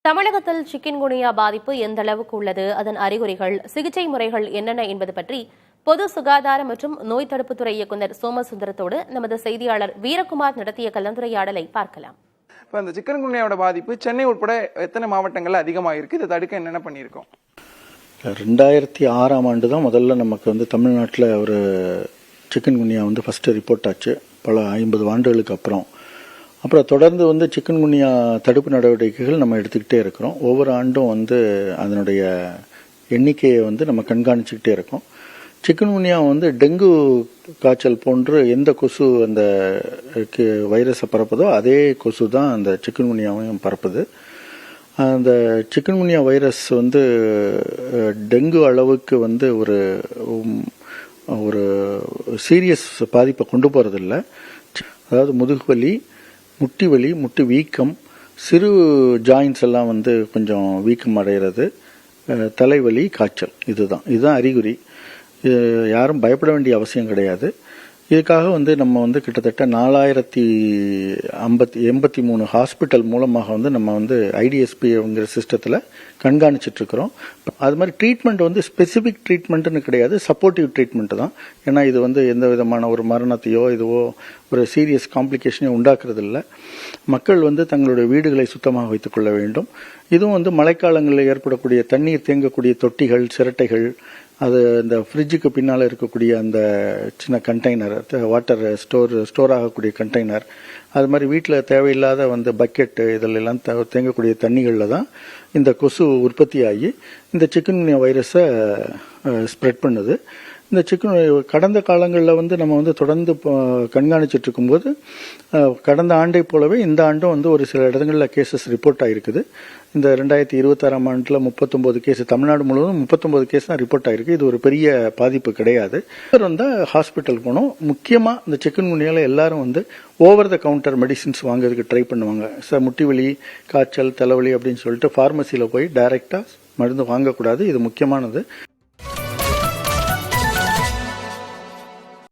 தமிழகத்தில் சிக்கன்குனியா பாதிப்பு எந்த அளவுக்கு உள்ளது, அதன் அறிகுறிகள், சிகிச்சை முறைகள் என்னென்ன என்பது பற்றி பொது சுகாதார மற்றும் நோய் தடுப்புத்துறை இயக்குநர் சோமசுந்தரத்தோடு நமது செய்தியாளர் வீரகுமார் நடத்திய கலந்துரையாடலை பார்க்கலாம். இப்போ இந்த சிக்கன்குனியாவோட பாதிப்பு சென்னை உட்பட எத்தனை மாவட்டங்கள்ல அதிகமாக இருக்கு? இதை தடுக்க என்னென்ன பண்ணியிருக்கோம்? 2006ஆம் ஆண்டு தான் முதல்ல நமக்கு தமிழ்நாட்டில் ஒரு சிக்கன்குனியா ஃபர்ஸ்ட் ரிப்போர்ட் ஆச்சு. பல 50 ஆண்டுகளுக்கு அப்புறம் தொடர்ந்து சிக்கன்குனியா தடுப்பு நடவடிக்கைகள் நம்ம எடுத்துக்கிட்டே இருக்கிறோம். ஒவ்வொரு ஆண்டும் அதனுடைய எண்ணிக்கையை நம்ம கண்காணிச்சுக்கிட்டே இருக்கோம். சிக்கன்குனியா டெங்கு காய்ச்சல் போன்று எந்த கொசு அந்த வைரஸை பரப்புதோ அதே கொசு தான் அந்த சிக்கன்குனியாவையும் பரப்புது. அந்த சிக்கன்குனியா வைரஸ் டெங்கு அளவுக்கு ஒரு ஒரு சீரியஸ் பாதிப்பை கொண்டு போறதில்லை. அதாவது முதுகுவலி, முட்டி வலி, முட்டி வீக்கம், சிறு ஜாயின்ஸ் எல்லாம் கொஞ்சம் வீக்கம் அடைகிறது, தலைவலி, காய்ச்சல், இதுதான் அறிகுறி. யாரும் பயப்பட வேண்டிய அவசியம் கிடையாது. இதுக்காக நம்ம கிட்டத்தட்ட 4083 ஹாஸ்பிட்டல் மூலமாக நம்ம ஐடிஎஸ்பிங்கிற சிஸ்டத்தில் கண்காணிச்சுட்டு இருக்கிறோம். அது மாதிரி ட்ரீட்மெண்ட் ஸ்பெசிபிக் ட்ரீட்மெண்ட்னு கிடையாது, சப்போர்ட்டிவ் ட்ரீட்மெண்ட் தான். ஏன்னா இது எந்த விதமான ஒரு மரணத்தையோ இதுவோ ஒரு சீரியஸ் காம்ப்ளிகேஷனையோ உண்டாக்குறது இல்லை. மக்கள் தங்களுடைய வீடுகளை சுத்தமாக வைத்துக் கொள்ள வேண்டும். இதுவும் மழைக்காலங்களில் ஏற்படக்கூடிய தண்ணீர் தேங்கக்கூடிய தொட்டிகள், சிரட்டைகள், அது இந்த ஃப்ரிட்ஜுக்கு பின்னால் இருக்கக்கூடிய அந்த சின்ன கண்டெய்னர், வாட்டர் ஸ்டோர் ஆகக்கூடிய கண்டெய்னர், அது மாதிரி வீட்டில் தேவையில்லாத பக்கெட்டு, இதிலெல்லாம் தேங்கக்கூடிய தண்ணிகளில் தான் இந்த கொசு உற்பத்தி ஆகி இந்த சிக்கன்குனியா வைரஸை ஸ்ப்ரெட் பண்ணுது. இந்த கடந்த காலங்களில் நம்ம தொடர்ந்து கண்காணிச்சுட்டு இருக்கும்போது கடந்த ஆண்டை போலவே இந்த ஆண்டும் ஒரு சில இடங்களில் கேசஸ் ரிப்போர்ட் ஆகிருக்குது. இந்த 2026ஆம் ஆண்டில் 39 கேஸ், தமிழ்நாடு முழுவதும் 39 கேஸ் தான் ரிப்போர்ட் ஆகிருக்கு. இது ஒரு பெரிய பாதிப்பு கிடையாது. ஹாஸ்பிட்டல் போனோம். முக்கியமாக இந்த சிக்கன்குனியாவில் எல்லாரும் ஓவர் த கவுண்டர் மெடிசின்ஸ் வாங்குறதுக்கு ட்ரை பண்ணுவாங்க. முட்டி வலி, காய்ச்சல், தலைவலி அப்படின்னு சொல்லிட்டு ஃபார்மசியில் போய் டைரெக்டாக மருந்து வாங்கக்கூடாது. இது முக்கியமானது.